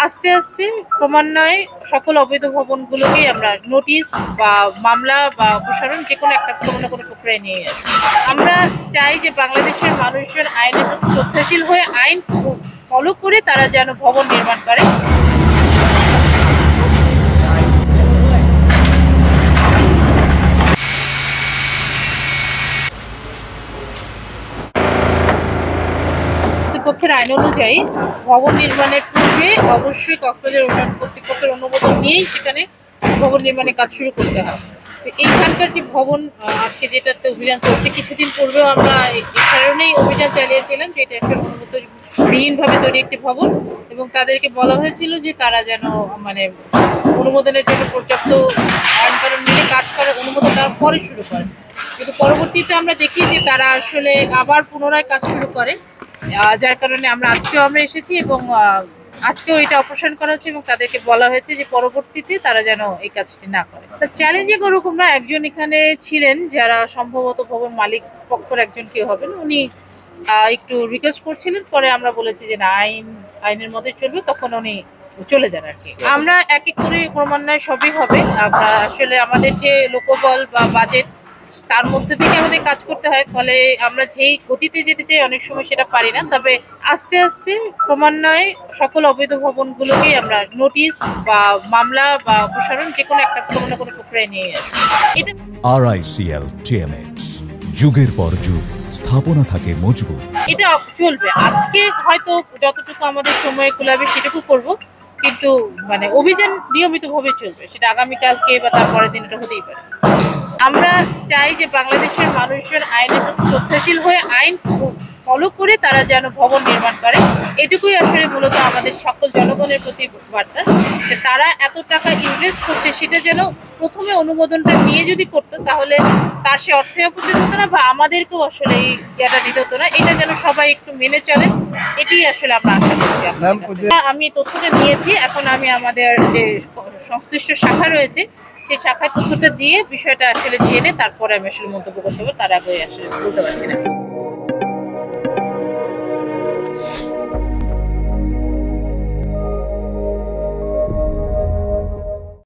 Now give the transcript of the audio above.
আস্তে আস্তে ক্রমান্বয়ে সকল অবৈধ ভবনগুলোকেই আমরা নোটিশ বা মামলা বা অপসারণ যে কোনো একটা কোনো না কোনো প্রক্রিয়ায় নিয়ে আসবো। আমরা চাই যে বাংলাদেশের মানুষজন আইনের প্রতি শ্রদ্ধাশীল হয়ে আইন ফলো করে তারা যেন ভবন নির্মাণ করে। কর্তৃপক্ষের আইন অনুযায়ী ভবন নির্মাণের পূর্বে অবশ্যই কক্সবাজার উন্নয়ন কর্তৃপক্ষের অনুমোদন নিয়েই সেখানে ভবন নির্মাণের কাজ শুরু করতে হয়। তো এইখানকার যে ভবন আজকে যেটাতে অভিযান চলছে, কিছুদিন পূর্বেও আমরা এই কারণেই অভিযান চালিয়েছিলাম যে এটা একটা অনুমোদনবিহীনভাবে তৈরি একটি ভবন, এবং তাদেরকে বলা হয়েছিল যে তারা যেন মানে অনুমোদনের জন্য পর্যাপ্ত আইন কানুন মেনে কাজ করার অনুমোদন দেওয়ার পরে শুরু করে। কিন্তু পরবর্তীতে আমরা দেখি যে তারা আসলে আবার পুনরায় কাজ শুরু করে, যার কারণে আমরা এসেছি এবং আজকেও এটা অপারেশন করা হচ্ছে এবং তাদেরকে বলা হয়েছে যে পরবর্তীতে তারা যেন এই কাজটি না করে। চ্যালেঞ্জিং ওরকম না, একজন এখানে ছিলেন যারা সম্ভবত ভবন মালিক পক্ষের একজন কেউ হবেন, উনি একটু রিকোয়েস্ট করছিলেন, পরে আমরা বলেছি যে না, আইনের মধ্যে চলবে, তখন উনি চলে যান আর কি। আমরা এক এক করে ক্রমান্বয়ে সবই হবে। আমরা আসলে আমাদের যে লোকবল বা বাজেট, তার মধ্যে থেকে আমাদের কাজ করতে হয়, ফলে আমরা যেই গতিতে যেতে চাই অনেক সময় সেটা পারি না। তবে আস্তে আস্তে ক্রমান্বয়ে সকল অবৈধ ভবনগুলোকেই আমরা নোটিশ বা মামলা বা অপসারণ যে কোনো একটা কোনো না কোনো প্রক্রিয়ায় নিয়ে আসবো। এটা RICL TMX, যুগের পর যুগ স্থাপনা থাকে মজবুত। এটা চলবে। আজকে হয়তো যতটুকু আমাদের সময় কুলাবে সেটুকু করব, কিন্তু মানে অভিযান নিয়মিতভাবে চলবে। সেটা আগামীকালকে বা তারপরের দিন এটা হতেই পারে। আমরা চাই যে বাংলাদেশের মানুষজন আইনের প্রতি শ্রদ্ধাশীল হয়ে আইন ফলো করে তারা যেন ভবন নির্মাণ করে। এটুকুই আসলে মূলত আমাদের সকল জনগণের প্রতি বার্তা, যে তারা এত টাকা ইনভেস্ট করছে সেটা যেন প্রথমে অনুমোদনটা নিয়ে যদি করতো তাহলে তার সে অর্থে অপচয় হতো না, বা আমাদেরকেও আসলে এই ইয়েটা দিতে হতো না। এটা যেন সবাই একটু মেনে চলেন, এটাই আসলে আমরা আশা করছি। আমি তথ্যটা নিয়েছি, এখন আমি আমাদের যে সংশ্লিষ্ট শাখা রয়েছে সেই শাখায় তথ্যটা দিয়ে বিষয়টা আসলে জেনে তারপরে আমি আসলে মন্তব্য করতে পারবো, তার আগে আসলে বলতে পারছি না।